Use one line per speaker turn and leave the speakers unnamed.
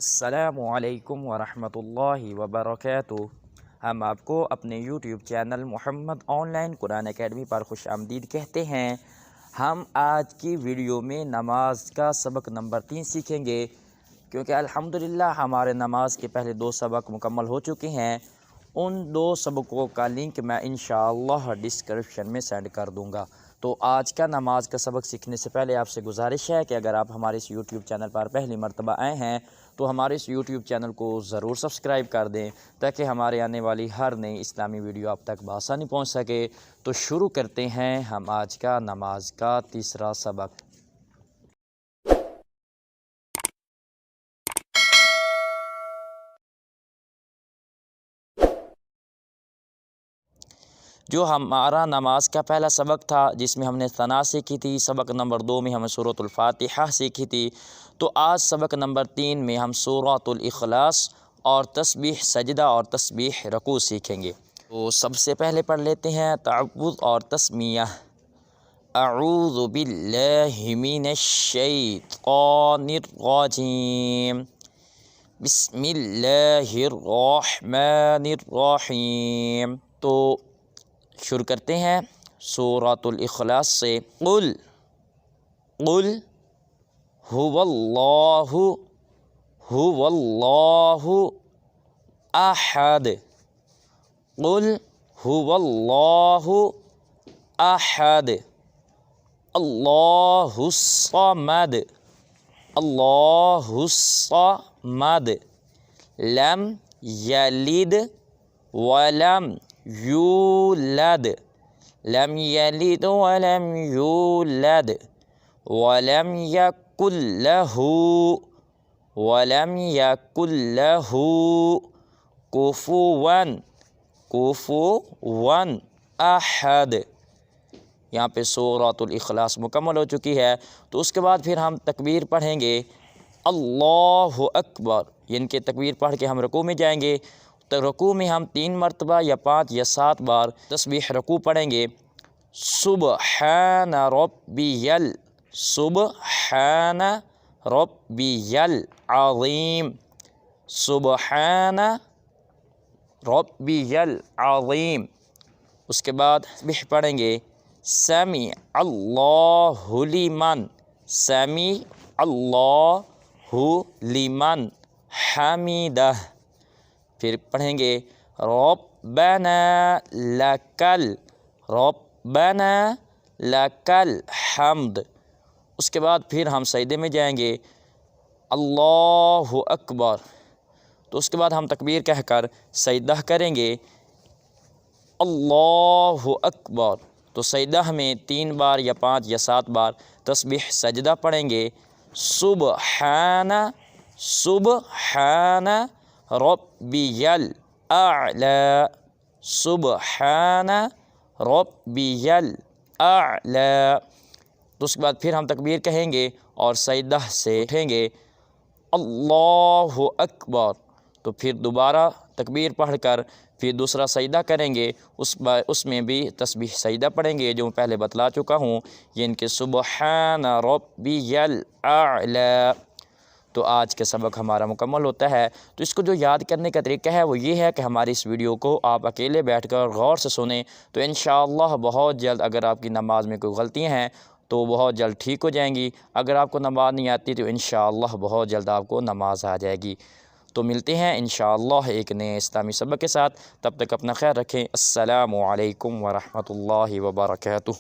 السلام علیکم ورحمۃ اللہ وبرکاتہ۔ ہم آپ کو اپنے YouTube channel Muhammad online Quran academy پر خوش آمدید کہتے ہیں۔ ہم آج کی ویڈیو میں نماز کا سبق نمبر 3 سیکھیں گے، کیونکہ الحمدللہ ہمارے نماز کے پہلے 2 سبق مکمل ہو چکے ہیں۔ ان 2 سبقوں کا لنک میں انشاءاللہ ڈسکرپشن میں سینڈ کر دوں گا۔ تو آج کا نماز کا سبق سیکھنے سے پہلے آپ سے گزارش ہے کہ اگر آپ ہمارے اس یوٹیوب چینل پر پہلی مرتبہ آئے ہیں تو ہمارے اس یوٹیوب چینل کو ضرور سبسکرائب کر دیں، تاکہ ہمارے آنے والی ہر نئی اسلامی ویڈیو آپ تک بآسانی پہنچ سکے۔ تو شروع کرتے ہیں ہم آج کا نماز کا تیسرا سبق۔ جو ہمارا نماز کا پہلا سبق تھا، جس میں ہم نے ثنا سیکھی تھی، سبق نمبر 2 میں ہم سورۃ الفاتحہ سیکھی تھی، تو آج سبق نمبر 3 میں ہم سورۃ الاخلاص اور تسبیح سجدہ اور تسبیح رکوع سیکھیں گے۔ تو سب سے پہلے پڑھ لیتے ہیں تعوذ اور تسمیہ۔ اعوذ باللہ من الشیطان الرجیم، بسم اللہ الرحمن الرحیم۔ تو شروع کرتے ہیں سورۃ الاخلاص سے۔ قل هو اللہ احد، قل هو اللہ احد، اللہ الصمد، اللہ الصمد، لم یلد ولم یولد، لم یلد ولم یولد، ولم یکن لہ کفوا احد۔ یہاں پہ سورۃ الاخلاص مکمل ہو چکی ہے۔ تو اس کے بعد پھر ہم تکبیر پڑھیں گے اللہ اکبر، یعنی کہ تکبیر پڑھ کے ہم رکوع میں جائیں گے۔ تو رکوع میں ہم 3 مرتبہ یا 5 یا 7 بار تسبیح رکوع پڑھیں گے۔ سبحان ربی سبحان ربی العظیم، سبحان ربی العظیم۔ اس کے بعد تسبیح پڑھیں گے سمیع اللہ لمن، سمیع اللہ لمن حمیدہ۔ پھر پڑھیں گے ربنا لک الحمد۔ اس کے بعد پھر ہم سجدے میں جائیں گے اللہ اکبر۔ تو اس کے بعد ہم تکبیر کہہ کر سجدہ کریں گے اللہ اکبر۔ تو سجدہ میں 3 بار یا 5 یا 7 بار تسبیح سجدہ پڑھیں گے سبحان ربی الاعلی، سبحان ربی الاعلی۔ تو اس کے بعد پھر ہم تکبیر کہیں گے اور سجدہ سے اٹھیں گے اللہ اکبر۔ تو پھر دوبارہ تکبیر پڑھ کر پھر دوسرا سجدہ کریں گے، اس میں بھی تسبیح سجدہ پڑھیں گے جو میں پہلے بتلا چکا ہوں، یعنی کہ سبحان ربی الاعلی۔ تو آج کا سبق ہمارا مکمل ہوتا ہے۔ تو اس کو جو یاد کرنے کا طریقہ ہے وہ یہ ہے کہ ہماری اس ویڈیو کو آپ اکیلے بیٹھ کر غور سے سنیں، تو انشاءاللہ بہت جلد اگر آپ کی نماز میں کوئی غلطیاں ہیں تو بہت جلد ٹھیک ہو جائیں گی۔ اگر آپ کو نماز نہیں آتی تو انشاءاللہ بہت جلد آپ کو نماز آ جائے گی۔ تو ملتے ہیں انشاءاللہ ایک نئے اسلامی سبق کے ساتھ، تب تک اپنا خیال رکھیں۔ السلام علیکم ورحمۃ اللہ وبرکاتہ۔